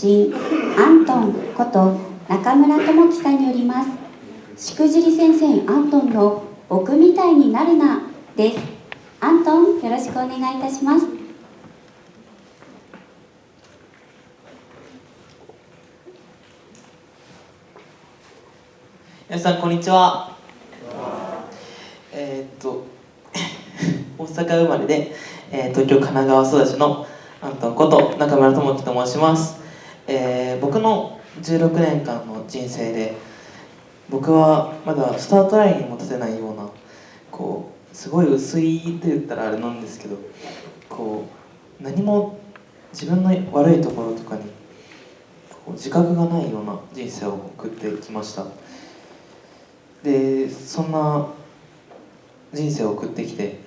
身アントンこと中村智樹さんによりますしくじり先生アントンの僕みたいになるなです。アントン、よろしくお願いいたします。皆さんこんにちは。大阪生まれで、東京神奈川育ちのアントンこと中村智樹と申します。僕の16年間の人生で僕はまだスタートラインにも立てないようなすごい薄いって言ったらあれなんですけど何も自分の悪いところとかに自覚がないような人生を送ってきました。でそんな人生を送ってきて、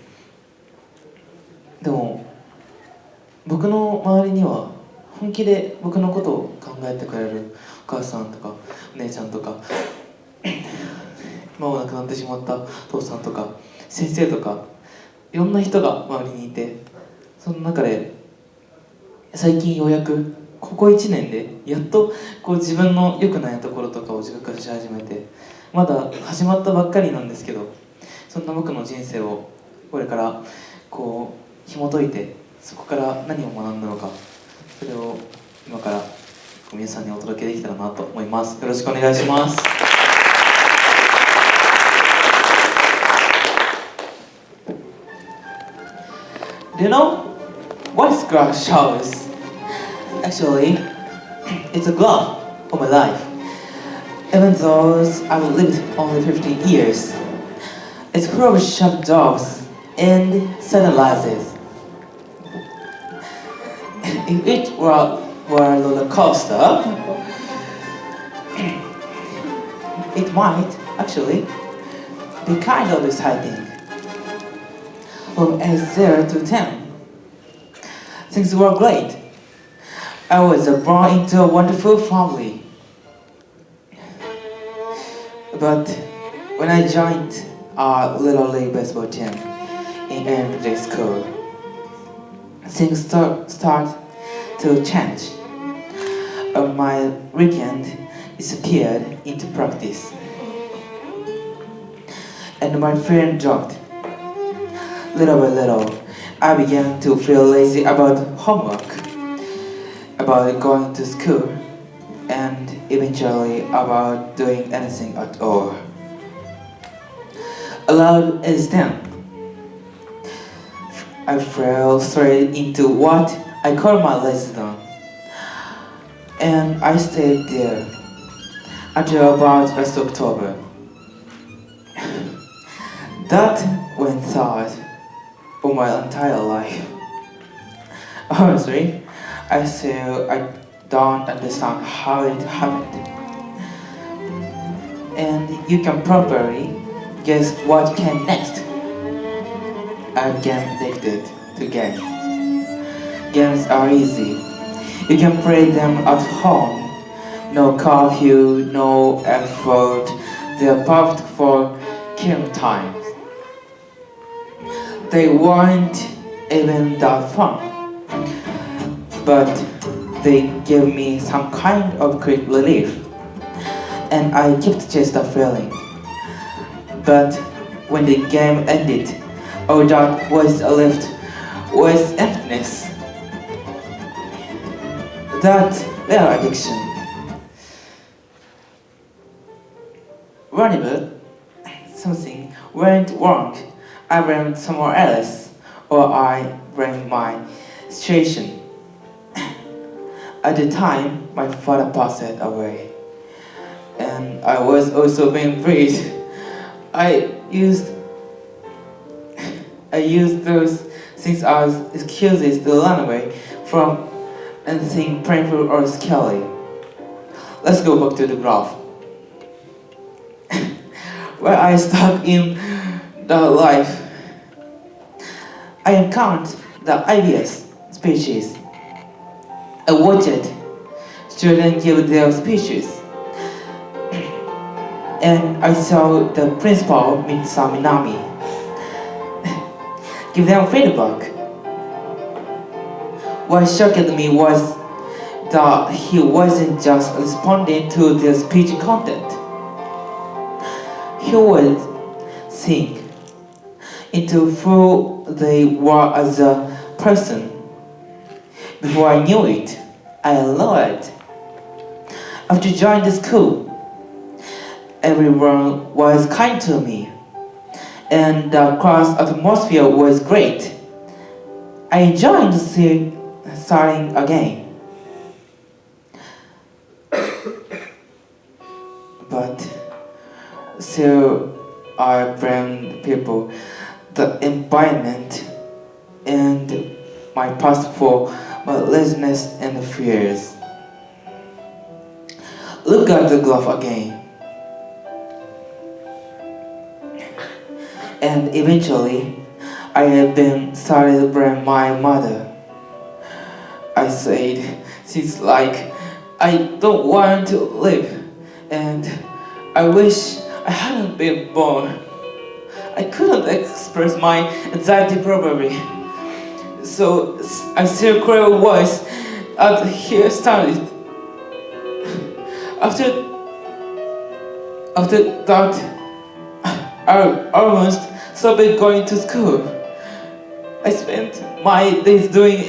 でも僕の周りには本気で僕のことを考えてくれるお母さんとかお姉ちゃんとかもう亡くなってしまった父さんとか先生とかいろんな人が周りにいて、その中で最近ようやくここ1年でやっと自分の良くないところとかを自覚し始めて、まだ始まったばっかりなんですけど、そんな僕の人生をこれから紐解いて、そこから何を学んだのか、それを今から皆さんにお届けできたらなと思います。よろしくお願いします。Do you know what this graph shows? Actually, it's a graph of my life. Even though I've lived only 15 years, it's full of sharp jobs and sunrises. If it were a roller coaster, it might actually be kind of exciting. From age 0 to 10, things were great. I was born into a wonderful family. But when I joined a little league baseball team in elementary school, things start to change. My weekend disappeared into practice, and my friend dropped. Little by little, I began to feel lazy about homework, about going to school, and eventually about doing anything at all. Allowed as then, I fell straight into what I call my lazy zone, and I stayed there until about last October. That went thought of my entire life. Honestly, I don't understand how it happened. And you can probably guess what came next. I became addicted to games. Games are easy. You can play them at home. No curfew, no effort. They're perfect for killing time. They weren't even that fun, but they gave me some kind of quick relief, and I kept chasing the feeling. But when the game ended, all that was left was emptiness. That little addiction. Whenever something went wrong, I blamed someone else, or I blamed my situation. At the time, my father passed away, and I was also being bullied. I used those things as excuses to run away from anything painful or scary. Let's go back to the graph. Where I stuck in the life, I encountered the IBS speeches. I watched students give their speeches, and I saw the principal, Mr. Minami, give them feedback. What shocked me was that he wasn't just responding to the speech content. He would sink into who they were as a person. Before I knew it, I loved it. After joining the school, everyone was kind to me, and the class atmosphere was great. I enjoyed starting again. But still, I blame people, the environment, and my past for my laziness and fears. Look at the glove again. And eventually, I have been started to blame my mother. I said things like, I don't want to live, and I wish I hadn't been born. I couldn't express my anxiety properly, so I still cry a voice at here started. After that, I almost stopped going to school. I spent my days doing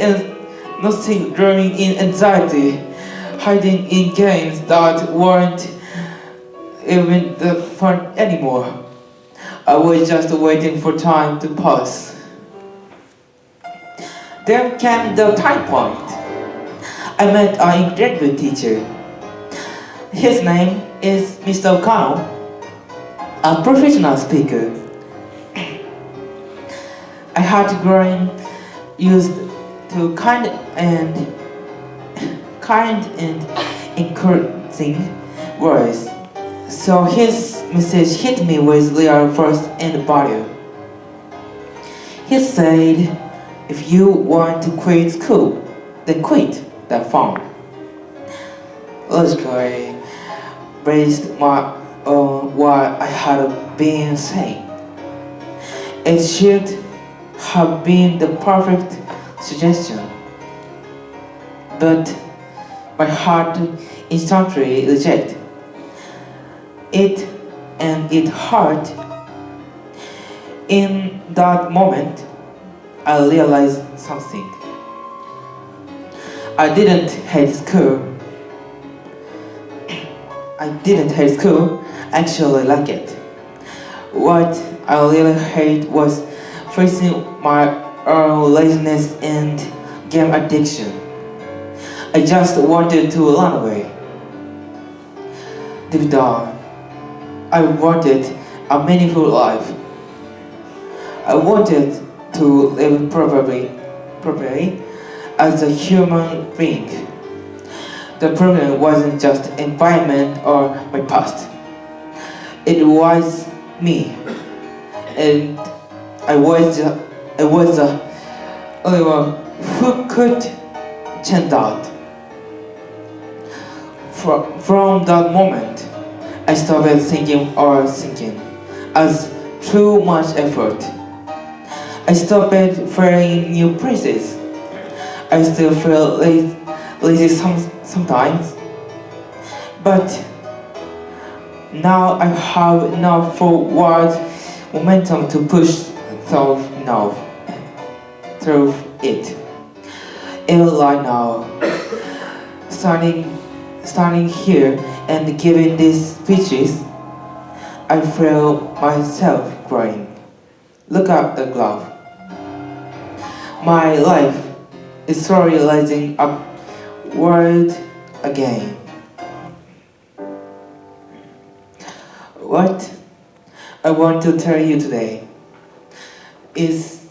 nothing, drowning in anxiety, hiding in games that weren't even the fun anymore. I was just waiting for time to pass. Then came the time point. I met an incredible teacher. His name is Mr. Okano, a professional speaker. I had grown used to kind and encouraging words, so his message hit me with real force and value. He said, if you want to quit school, then quit that fun. Logically, based on what I had been saying, it should have been the perfect suggestion, but my heart instantly rejected it, and it hurt. In that moment, I realized something. I didn't hate school. I actually like it. What I really hate was facing my own laziness and game addiction. I just wanted to run away. Deep down, I wanted a meaningful life. I wanted to live properly as a human being. The problem wasn't just environment or my past. It was me, and I was the only one who could change that. From that moment, I stopped thinking as too much effort. I stopped fearing new places. I still feel lazy sometimes, but now I have enough forward momentum to push through it. Even right now, standing here and giving these speeches, I feel myself growing. Look at the glove. My life is slowly rising upward again. What I want to tell you today is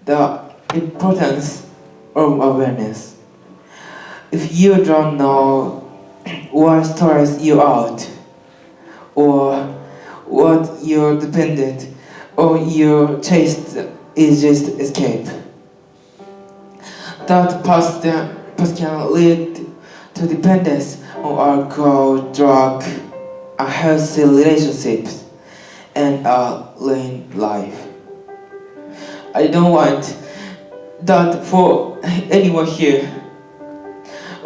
the importance of awareness. If you don't know what stresses you out, or what you're dependent on your chase is just escape, that path can lead to dependence on alcohol, drug, unhealthy relationships, and a ruined life. I don't want that for anyone here.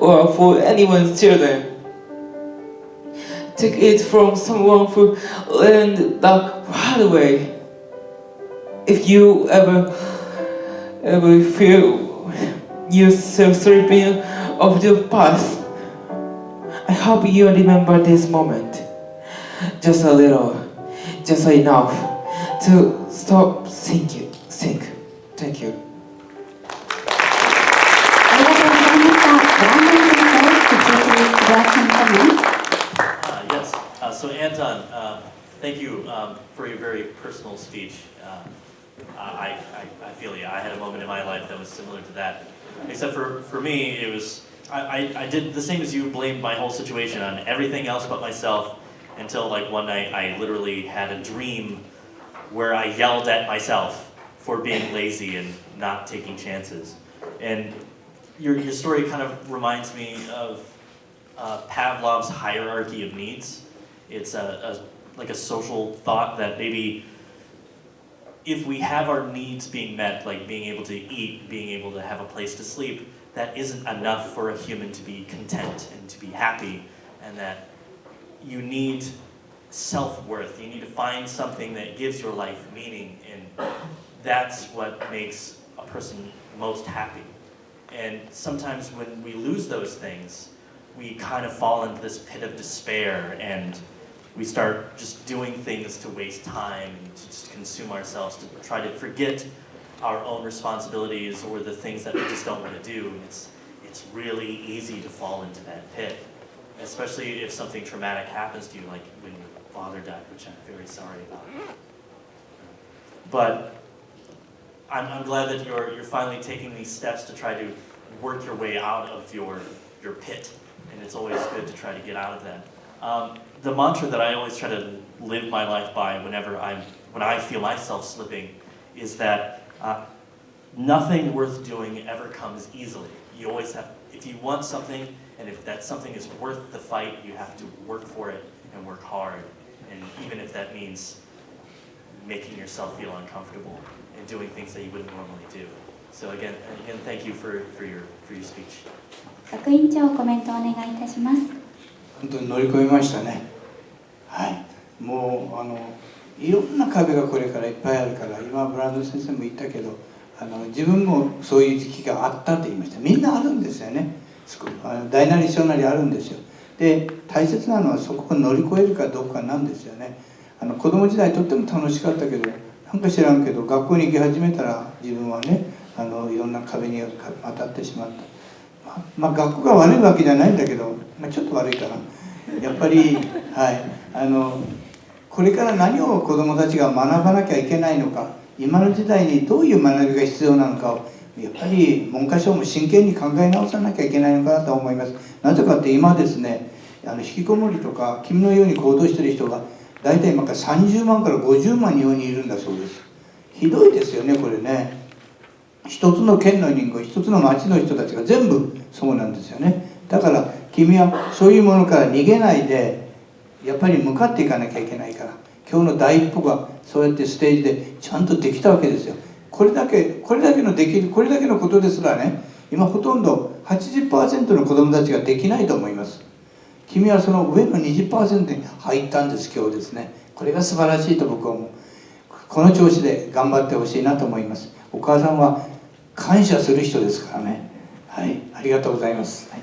or for anyone's children. Take it from someone who learned the hard way. If you ever feel yourself slipping off the path, I hope you remember this moment. Just a little, just enough to stop think. Thank you. ありがとうございました。ブランドン先生、could you please give us some comments? Yes. So Anton, thank you for your very personal speech. I feel you. I had a moment in my life that was similar to that. Except for me, it was I did the same as you. Blamed my whole situation on everything else but myself until like one night I literally had a dream where I yelled at myself for being lazy and not taking chances. And your story kind of reminds me of Pavlov's hierarchy of needs. It's like a social thought that maybe if we have our needs being met, like being able to eat, being able to have a place to sleep, that isn't enough for a human to be content and to be happy, and that you need self-worth. You need to find something that gives your life meaning, and that's what makes a person most happy. And sometimes when we lose those things, we kind of fall into this pit of despair, and we start just doing things to waste time and to just consume ourselves, to try to forget our own responsibilities or the things that we just don't want to do. And it's really easy to fall into that pit, especially if something traumatic happens to you, like when your father died, which I'm very sorry about. But I'm glad that you're finally taking these steps to try to work your way out of your pit, and it's always good to try to get out of that. The mantra that I always try to live my life by when I feel myself slipping is that nothing worth doing ever comes easily. You always have, if you want something, and if that something is worth the fight, you have to work for it and work hard, and even if that means making yourself feel uncomfortable and doing things that you wouldn't normally do. So again, thank you for your speech. 学院長コメントをお願いいたします。本当に乗り越えましたね。はい。もういろんな壁がこれからいっぱいあるから、今ブランド先生も言ったけど、自分もそういう時期があったと言いました。みんなあるんですよね。大なり小なりあるんですよ。で、大切なのはそこを乗り越えるかどうかなんですよね。子供時代とっても楽しかったけど、なんか知らんけど学校に行き始めたら自分はね、いろんな壁に当たってしまった。まあ学校が悪いわけじゃないんだけど、ちょっと悪いかな。やっぱり、はい、これから何を子どもたちが学ばなきゃいけないのか、今の時代にどういう学びが必要なのかをやっぱり文科省も真剣に考え直さなきゃいけないのかなと思います。なぜかって今ですね、引きこもりとか君のように行動している人が大体今から30万から50万日本にいるんだそうです。ひどいですよね、これね。一つの県の人口、一つの町の人たちが全部そうなんですよね。だから君はそういうものから逃げないでやっぱり向かっていかなきゃいけないから、今日の第一歩がそうやってステージでちゃんとできたわけですよ。これだけのできる、これだけのことですらね、今ほとんど 80% の子どもたちができないと思います。君はその上の 20% に入ったんです、今日ですね。これが素晴らしいと僕は思う。この調子で頑張ってほしいなと思います。お母さんは感謝する人ですからね。はい、ありがとうございます。はい。